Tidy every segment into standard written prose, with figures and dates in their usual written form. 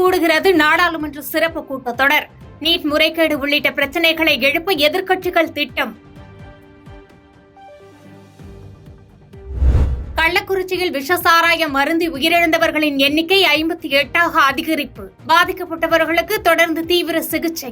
கூடுகிறது நாடாளுமன்ற சிறப்பு கூட்டத்தொடர். நீட் முறைகேடு உள்ளிட்ட பிரச்சினைகளை எழுப்ப எதிர்க்கட்சிகள் திட்டம். கள்ளக்குறிச்சியில் விஷசாராயம் அருந்தி உயிரிழந்தவர்களின் எண்ணிக்கை 58ஆக அதிகரிப்பு. பாதிக்கப்பட்டவர்களுக்கு தொடர்ந்து தீவிர சிகிச்சை.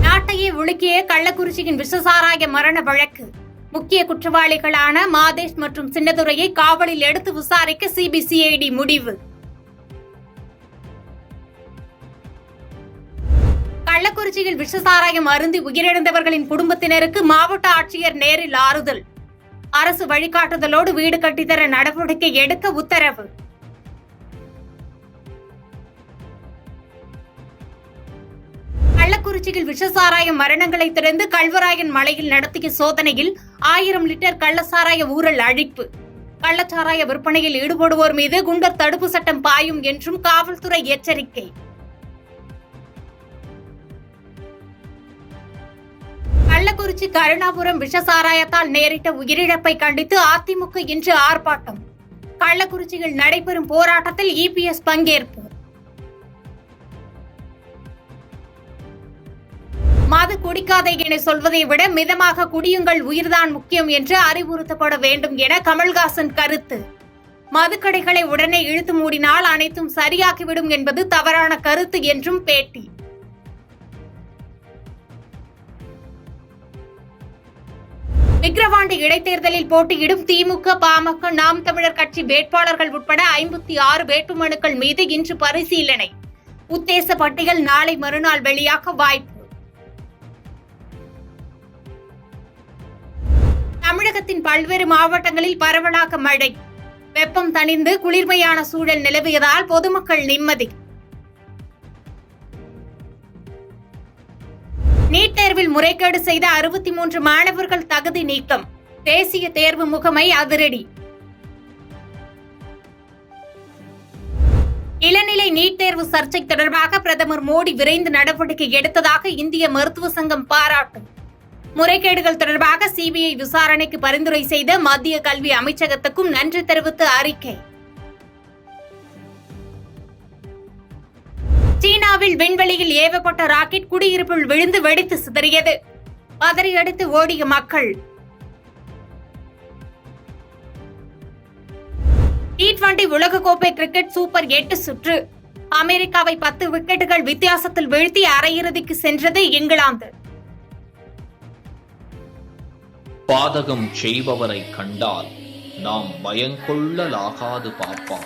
நாட்டையே உலுக்கிய கள்ளக்குறிச்சியின் விஷசாராய மரண வழக்கு. முக்கிய குற்றவாளிகளான மாதேஷ் மற்றும் சின்னதுரையை காவலில் எடுத்து விசாரிக்க சிபிசிஐடி முடிவு. கள்ளக்குறிச்சியில் விஷசாராயம் அருந்தி உயிரிழந்தவர்களின் குடும்பத்தினருக்கு மாவட்ட ஆட்சியர் நேரில் ஆறுதல். அரசு வழிகாட்டுதலோடு வீடு கட்டித்தர நடவடிக்கை எடுக்க உத்தரவு. கள்ளக்குறிச்சியில் விஷசாராய மரணங்களை தொடர்ந்து கல்வராயன் மலையில் நடத்திய சோதனையில் 1000 லிட்டர் கள்ளசாராய ஊழல் அழிப்பு. கள்ளச்சாராய விற்பனையில் ஈடுபடுவோர் மீது குண்டர் தடுப்பு சட்டம் பாயும் என்றும் காவல்துறை எச்சரிக்கை. கள்ளக்குறிச்சி கருணாபுரம் விஷசாராயத்தால் நேரிட்ட உயிரிழப்பை கண்டித்து அதிமுக இன்று ஆர்ப்பாட்டம். கள்ளக்குறிச்சியில் நடைபெறும் போராட்டத்தில் இபிஎஸ் பங்கேற்பு. மது குடிக்காதே என சொல்வதை விட மிதமாக குடியுங்கள், உயிர்தான் முக்கியம் என்று அறிவுறுத்தப்பட வேண்டும் என கமல்ஹாசன் கருத்து. மதுக்கடைகளை உடனே இழுத்து மூடினால் அனைத்தும் சரியாகிவிடும் என்பது தவறான கருத்து என்றும் பேட்டி. விக்கிரவாண்டி இடைத்தேர்தலில் போட்டியிடும் திமுக, பாமக, நாம் தமிழர் கட்சி வேட்பாளர்கள் உட்பட 56 வேட்புமனுக்கள் மீது இன்று பரிசீலனை. உத்தேச பட்டியல் நாளை மறுநாள் வெளியாக வாய்ப்பு. தமிழகத்தின் பல்வேறு மாவட்டங்களில் பரவலாக மழை. வெப்பம் தணிந்து குளிர்மையான சூழல் நிலவியதால் பொதுமக்கள் நிம்மதி. நீட் தேர்வில் முறைகேடு செய்த 63 மாணவர்கள் தகுதி நீக்கம். தேசிய தேர்வு முகமை அதிரடி. இளநிலை நீட் தேர்வு சர்ச்சை தொடர்பாக பிரதமர் மோடி விரைந்து நடவடிக்கை எடுத்ததாக இந்திய மருத்துவ சங்கம் பாராட்டு. முறைகேடுகள் தொடர்பாக சிபிஐ விசாரணைக்கு பரிந்துரை செய்த மத்திய கல்வி அமைச்சகத்துக்கும் நன்றி தெரிவித்து அறிக்கை. சீனாவில் விண்வெளியில் ஏவப்பட்ட ராக்கெட் குடியிருப்பில் விழுந்து வெடித்து சிதறியது. பதறியடித்து ஓடிய மக்கள். T20 உலகக்கோப்பை கிரிக்கெட் சூப்பர் 8 சுற்று. அமெரிக்காவை 10 விக்கெட்டுகள் வித்தியாசத்தில் வீழ்த்தி அரையிறுதிக்கு சென்றது இங்கிலாந்து. பாதகம் செய்பவரை கண்டால் நாம் பயங்கொள்ளலாகாது பாப்பா.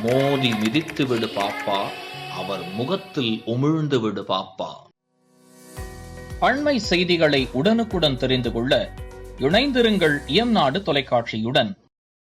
மோதி மிதித்து விடு பாப்பா, அவர் முகத்தில் உமிழ்ந்து விடு பாப்பா. அண்மை செய்திகளை உடனுக்குடன் தெரிந்து கொள்ள இணைந்திருங்கள் இயம்நாடு தொலைக்காட்சியுடன்.